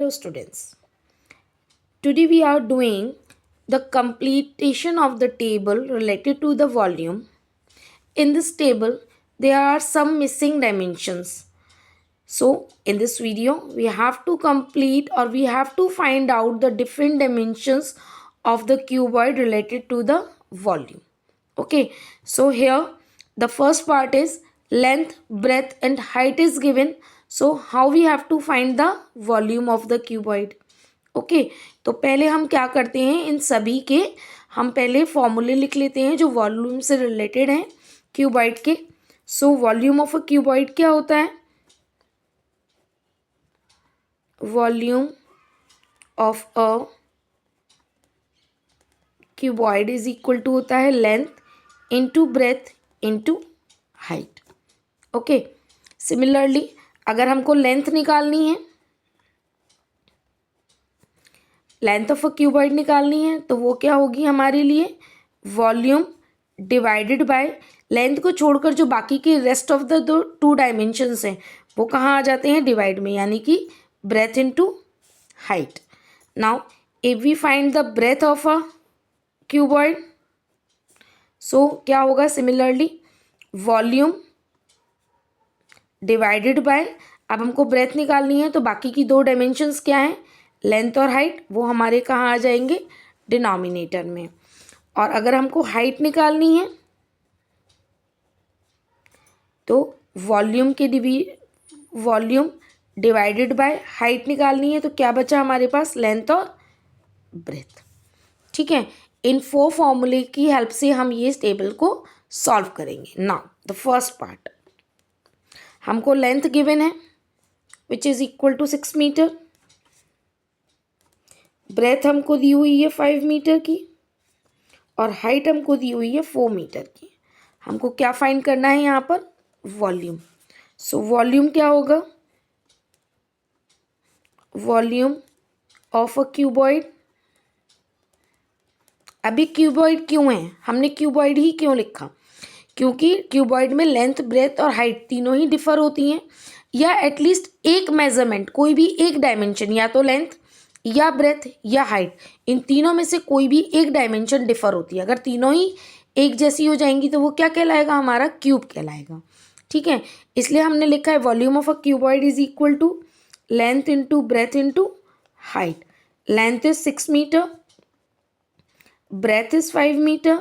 Hello students, today we are doing the completion of the table related to the volume. In this table, there are some missing dimensions. So in this video, we have to complete or we have to find out the different dimensions of the cuboid related to the volume. Okay, so here the first part is length, breadth and height is given. So how we have to find the volume of the cuboid? Okay तो पहले हम क्या करते हैं, इन सभी के हम पहले फॉर्मूले लिख लेते हैं जो वॉल्यूम से रिलेटेड हैं क्यूबॉइड के. So volume of a cuboid क्या होता है? Volume of a cuboid is equal to होता है length into breadth into height. Okay, similarly अगर हमको लेंथ निकालनी है, लेंथ ऑफ अ क्यूबॉइड निकालनी है, तो वो क्या होगी हमारे लिए? वॉल्यूम डिवाइडेड बाय लेंथ को छोड़कर जो बाकी के रेस्ट ऑफ द दो टू डायमेंशंस हैं वो कहाँ आ जाते हैं? डिवाइड में, यानी कि breath into height. Now if we find the breath of a cuboid, so क्या होगा? सिमिलरली वॉल्यूम डिवाइडेड बाय, अब हमको ब्रेथ निकालनी है तो बाकी की दो डायमेंशंस क्या हैं? लेंथ और हाइट, वो हमारे कहाँ आ जाएंगे? डिनोमिनेटर में. और अगर हमको हाइट निकालनी है तो वॉल्यूम डिवाइडेड बाय हाइट निकालनी है तो क्या बचा हमारे पास? लेंथ और ब्रेथ. ठीक है, इन 4 फॉर्मूले की हेल्प से हम ये टेबल को सॉल्व करेंगे. नाउ द फर्स्ट पार्ट, हमको लेंथ गिवन है which is equal to 6 metre. Breadth हमको दी हुई है 5 मीटर की और हाइट हमको दी हुई है 4 मीटर की. हमको क्या फाइंड करना है यहाँ पर? वॉल्यूम. सो वॉल्यूम क्या होगा? Volume of a cuboid. अभी क्यूबॉइड क्यों है? हमने क्यूबॉइड ही क्यों लिखा? क्योंकि क्यूबॉइड में लेंथ, ब्रेथ और हाइट तीनों ही डिफर होती हैं, या एटलीस्ट एक मेजरमेंट, कोई भी एक डायमेंशन, या तो लेंथ या ब्रेथ या हाइट, इन तीनों में से कोई भी एक डायमेंशन डिफर होती है. अगर तीनों ही एक जैसी हो जाएंगी तो वो क्या कहलाएगा? हमारा क्यूब कहलाएगा. ठीक है, इसलिए हमने लिखा है volume of a cuboid is equal to length into breadth into height. Length is 6 metre, breadth is 5 metre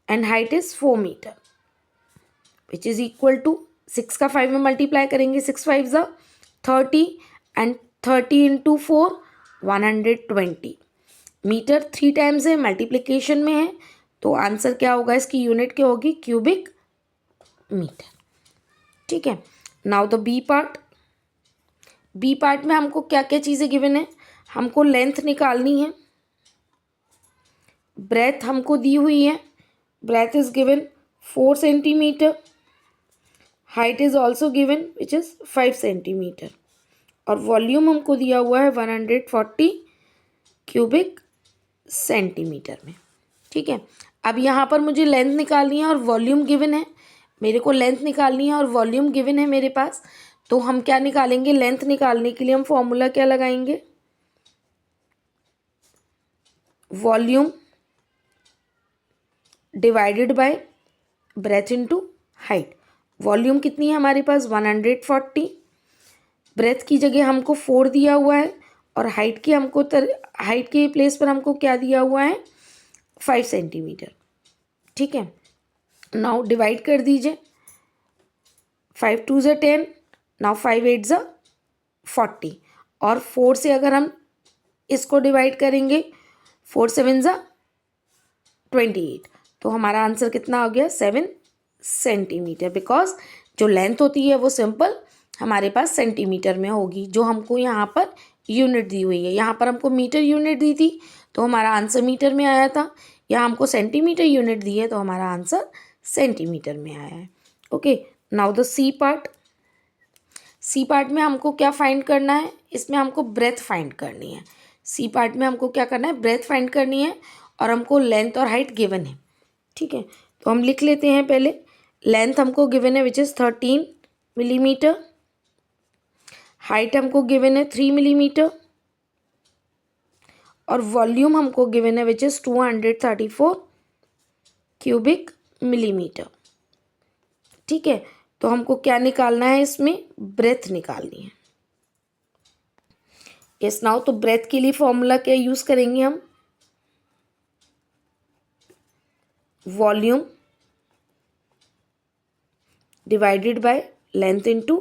and height is 4 metre which is equal to 6 का 5 में मल्टीप्लाई करेंगे, 6 5 ज़ा 30 एंड 30 इंटू 4 120 मीटर. 3 टाइम्स है, multiplication में है, तो answer क्या होगा? इसकी यूनिट क्या होगी? Cubic metre. ठीक है, now the B part. B part में हमको क्या क्या चीज़ें गिवन है? हमको लेंथ निकालनी है, ब्रेथ हमको दी हुई है, breadth is given 4 centimetre, height is also given which is 5 centimetre, और वॉल्यूम हमको दिया हुआ है 140 क्यूबिक सेंटीमीटर में. ठीक है, अब यहाँ पर मुझे लेंथ निकालनी है और वॉल्यूम गिवन है. मेरे को लेंथ निकालनी है और वॉल्यूम गिवन है मेरे पास, तो हम क्या निकालेंगे? लेंथ निकालने के लिए हम फॉर्मूला क्या लगाएंगे? Volume divided by breath into height. Volume कितनी है हमारे पास? 140. ब्रेथ की जगह हमको 4 दिया हुआ है और हाइट के प्लेस पर हमको क्या दिया हुआ है? 5 सेंटीमीटर. ठीक है, नाउ डिवाइड कर दीजिए. 5 2 ज़ा 10, नाउ 5 8 ज़ा 40, और 4 से अगर हम इसको डिवाइड करेंगे 4 7 ज़ा 28, तो हमारा आंसर कितना हो गया? 7 सेंटीमीटर. बिकॉज जो लेंथ होती है वो सिंपल हमारे पास सेंटीमीटर में होगी, जो हमको यहाँ पर यूनिट दी हुई है. यहाँ पर हमको मीटर यूनिट दी थी तो हमारा आंसर मीटर में आया था. यहाँ हमको सेंटीमीटर यूनिट दी है तो हमारा आंसर सेंटीमीटर में आया है. Okay, now the C part. C part में हमको क्या फाइंड करना है? इसमें हमको ब्रेथ फाइंड करनी है. सी पार्ट में हमको क्या करना है? ब्रेथ फाइंड करनी है, और हमको लेंथ और हाइट गिवन है. ठीक है, तो हम लिख लेते हैं पहले. लेंथ हमको गिवन है विच इज़ 13 मिलीमीटर, हाइट हमको गिवन है 3 मिलीमीटर, और वॉल्यूम हमको गिवन है विच इज़ 234 क्यूबिक मिलीमीटर। ठीक है, तो हमको क्या निकालना है, इसमें ब्रेथ निकालनी है। यस नाउ, तो ब्रेथ के लिए फॉर्मूला क्या यूज करेंगे हम, volume divided by length into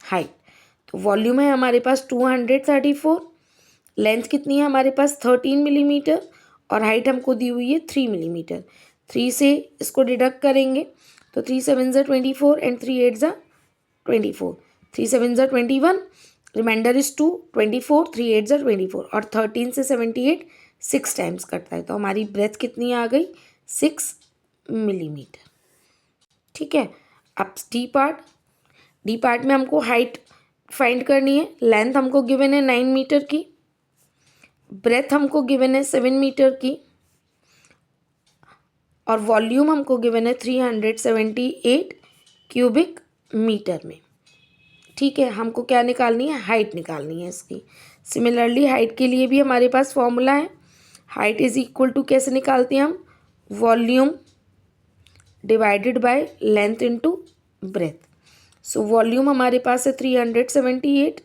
height. तो वॉल्यूम है हमारे पास 234, लेंथ कितनी है हमारे पास 13 मिलीमीटर, और हाइट हमको दी हुई है 3 मिलीमीटर। 3 से इसको डिडक्ट करेंगे तो 3 7 ज़ा 24 एंड 3 8 ज़ा 24, 3 7 ज़ा 21, रिमाइंडर इज 2, 24, 3 8 ज़ा 24, और 13 से 78 6 टाइम्स करता है, तो हमारी ब्रेथ कितनी आ गई 6 मिलीमीटर। ठीक है, अब डी पार्ट में हमको हाइट फाइंड करनी है। लेंथ हमको गिवन है 9 मीटर की, ब्रेथ हमको गिवन है 7 मीटर की, और वॉल्यूम हमको गिवन है 378 क्यूबिक मीटर में। ठीक है, हमको क्या निकालनी है, हाइट निकालनी है इसकी। सिमिलरली हाइट के लिए भी हमारे पास फॉर्मूला है, हाइट इज इक्वल टू कैसे निकालते हैं हम, volume divided by length into breath. So volume हमारे पास है 378,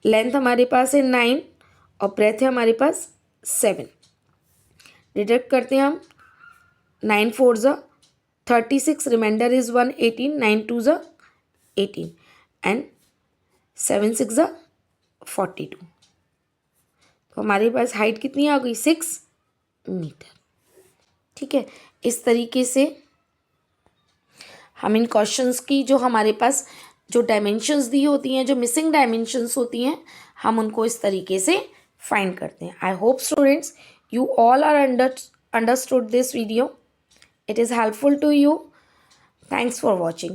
लेंथ हमारे पास है 9, और ब्रेथ है हमारे पास 7। डिडक्ट करते हैं हम, 9 4 ज़ा 36, रिमाइंडर इज 1 18, 9 2 ज़ा 18 एंड 7 6 ज़ा 42। तो हमारे पास हाइट कितनी आ गई 6 मीटर। ठीक है, इस तरीके से हम इन क्वेश्चंस की जो हमारे पास जो डायमेंशंस दी होती हैं, जो मिसिंग डायमेंशंस होती हैं, हम उनको इस तरीके से फाइंड करते हैं। I hope students you all are understood this video. It is helpful to you. Thanks for watching.